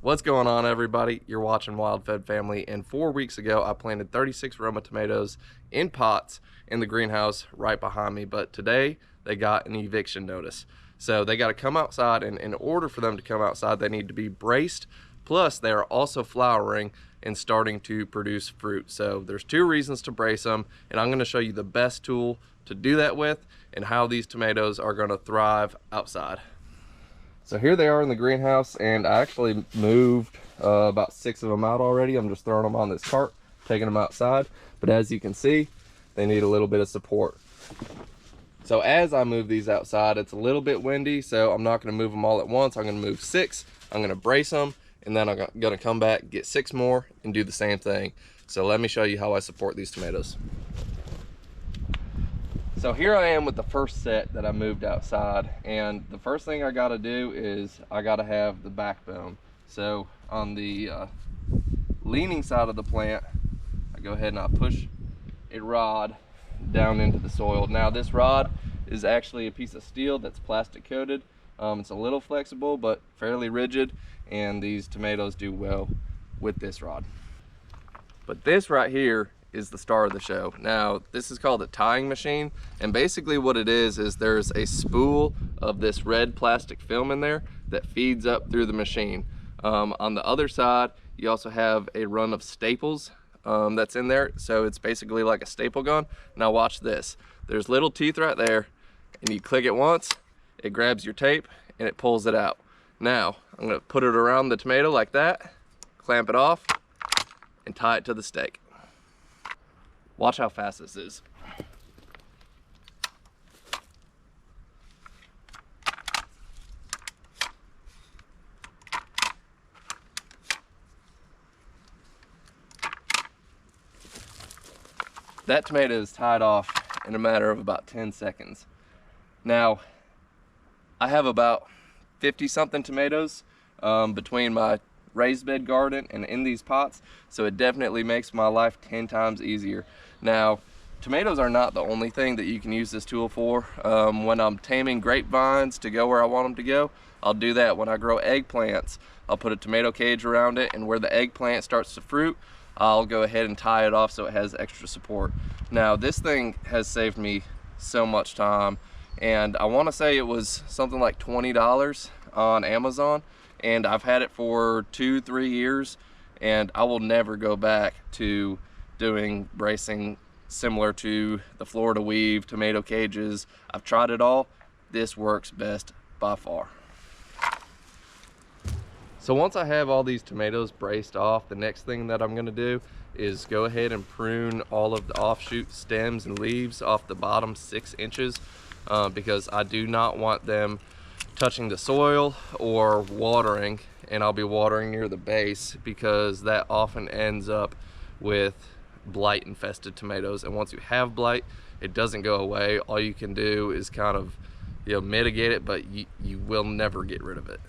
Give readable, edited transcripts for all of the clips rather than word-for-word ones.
What's going on, everybody? You're watching Wild Fed Family, and 4 weeks ago I planted 36 Roma tomatoes in pots in the greenhouse right behind me, but today they got an eviction notice. So they got to come outside, and in order for them to come outside they need to be braced, plus they are also flowering and starting to produce fruit. So there's two reasons to brace them, and I'm going to show you the best tool to do that with and how these tomatoes are going to thrive outside. So here they are in the greenhouse, and I actually moved about 6 of them out already. I'm just throwing them on this cart, taking them outside. But as you can see, they need a little bit of support. So as I move these outside, it's a little bit windy, so I'm not going to move them all at once. I'm going to move 6, I'm going to brace them, and then I'm going to come back, get 6 more, and do the same thing. So let me show you how I support these tomatoes. So here I am with the first set that I moved outside, and the first thing I got to do is I got to have the backbone. So on the leaning side of the plant, I go ahead and I push a rod down into the soil. Now this rod is actually a piece of steel that's plastic coated. It's a little flexible but fairly rigid, and these tomatoes do well with this rod. But this right here is the star of the show. Now this is called a tying machine, and basically what it is there's a spool of this red plastic film in there that feeds up through the machine. On the other side you also have a run of staples that's in there, so it's basically like a staple gun. Now watch this, there's little teeth right there, and you click it once, it grabs your tape and it pulls it out. Now I'm going to put it around the tomato like that, clamp it off, and tie it to the stake. Watch how fast this is. That tomato is tied off in a matter of about 10 seconds. Now, I have about 50-something tomatoes between my raised bed garden and in these pots, so it definitely makes my life 10 times easier. Now, tomatoes are not the only thing that you can use this tool for. When I'm taming grapevines to go where I want them to go, I'll do that. When I grow eggplants, I'll put a tomato cage around it, and where the eggplant starts to fruit, I'll go ahead and tie it off so it has extra support. Now this thing has saved me so much time, and I want to say it was something like $20 on Amazon, and I've had it for 2-3 years, and I will never go back to doing bracing similar to the Florida weave, tomato cages. I've tried it all. This works best by far. So once I have all these tomatoes braced off, the next thing that I'm going to do is go ahead and prune all of the offshoot stems and leaves off the bottom 6 inches because I do not want them touching the soil or watering, and I'll be watering near the base because that often ends up with blight infested tomatoes. And once you have blight, it doesn't go away. All you can do is kind of mitigate it, but you will never get rid of it.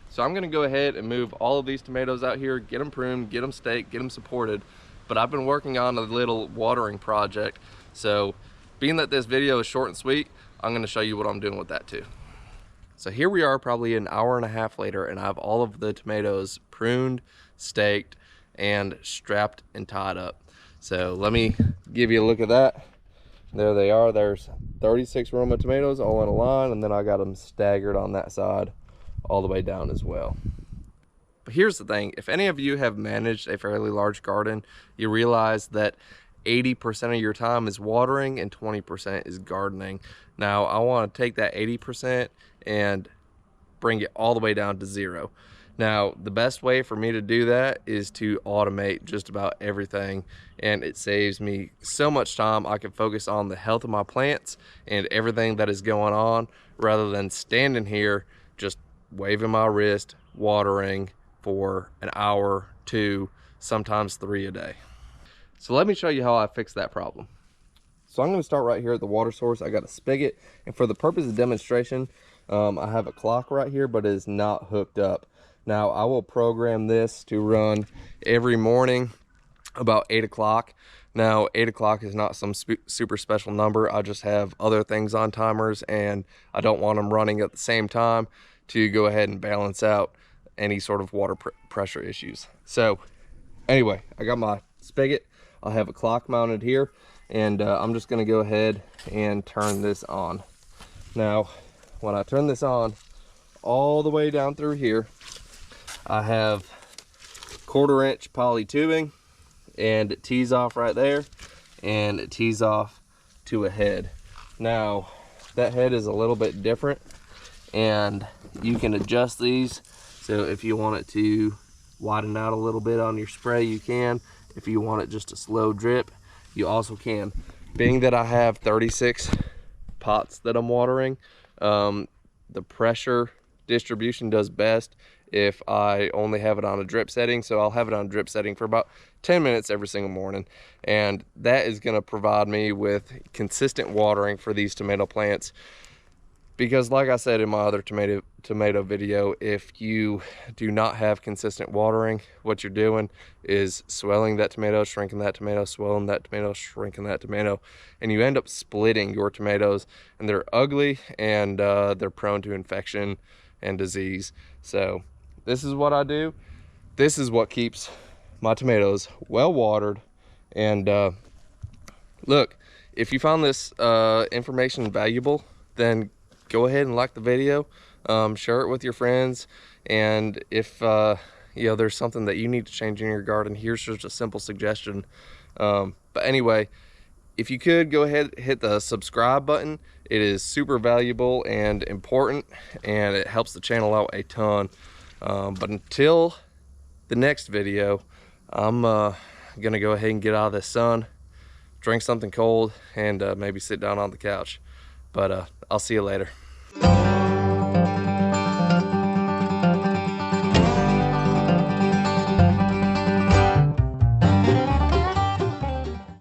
So I'm going to go ahead and move all of these tomatoes out here, get them pruned, get them staked, get them supported. But I've been working on a little watering project, so being that this video is short and sweet, I'm going to show you what I'm doing with that too. So here we are probably an hour and a half later, and I have all of the tomatoes pruned, staked, and strapped and tied up. So let me give you a look at that. There they are. There's 36 Roma tomatoes all in a line, and then I got them staggered on that side all the way down as well. But here's the thing, if any of you have managed a fairly large garden, you realize that 80% of your time is watering and 20% is gardening. Now I want to take that 80% and bring it all the way down to 0. Now the best way for me to do that is to automate just about everything, and it saves me so much time. I can focus on the health of my plants and everything that is going on rather than standing here just waving my wrist watering for an hour, 2, sometimes 3 a day. So let me show you how I fix that problem. So I'm going to start right here at the water source. I got a spigot, and for the purpose of demonstration, I have a clock right here, but it is not hooked up. Now I will program this to run every morning about 8 o'clock. Now 8 o'clock is not some super special number. I just have other things on timers, and I don't want them running at the same time to go ahead and balance out any sort of water pressure issues. So anyway, I got my spigot. I'll have a clock mounted here, and I'm just gonna go ahead and turn this on. Now, when I turn this on, all the way down through here, I have 1/4 inch poly tubing, and it tees off right there, and it tees off to a head. Now, that head is a little bit different, and you can adjust these. So if you want it to widen out a little bit on your spray, you can. If you want it just a slow drip, you also can. Being that I have 36 pots that I'm watering, the pressure distribution does best if I only have it on a drip setting. So I'll have it on a drip setting for about 10 minutes every single morning, and that is going to provide me with consistent watering for these tomato plants. Because like I said in my other tomato video, if you do not have consistent watering, what you're doing is swelling that tomato, shrinking that tomato, swelling that tomato, shrinking that tomato, and you end up splitting your tomatoes, and they're ugly, and they're prone to infection and disease. So this is what I do. This is what keeps my tomatoes well watered. And look, if you found this information valuable, then go ahead and like the video, share it with your friends, and if you know, there's something that you need to change in your garden, here's just a simple suggestion. But anyway, if you could go ahead and hit the subscribe button, it is super valuable and important, and it helps the channel out a ton. But until the next video, I'm gonna go ahead and get out of the sun, drink something cold, and maybe sit down on the couch. But I'll see you later.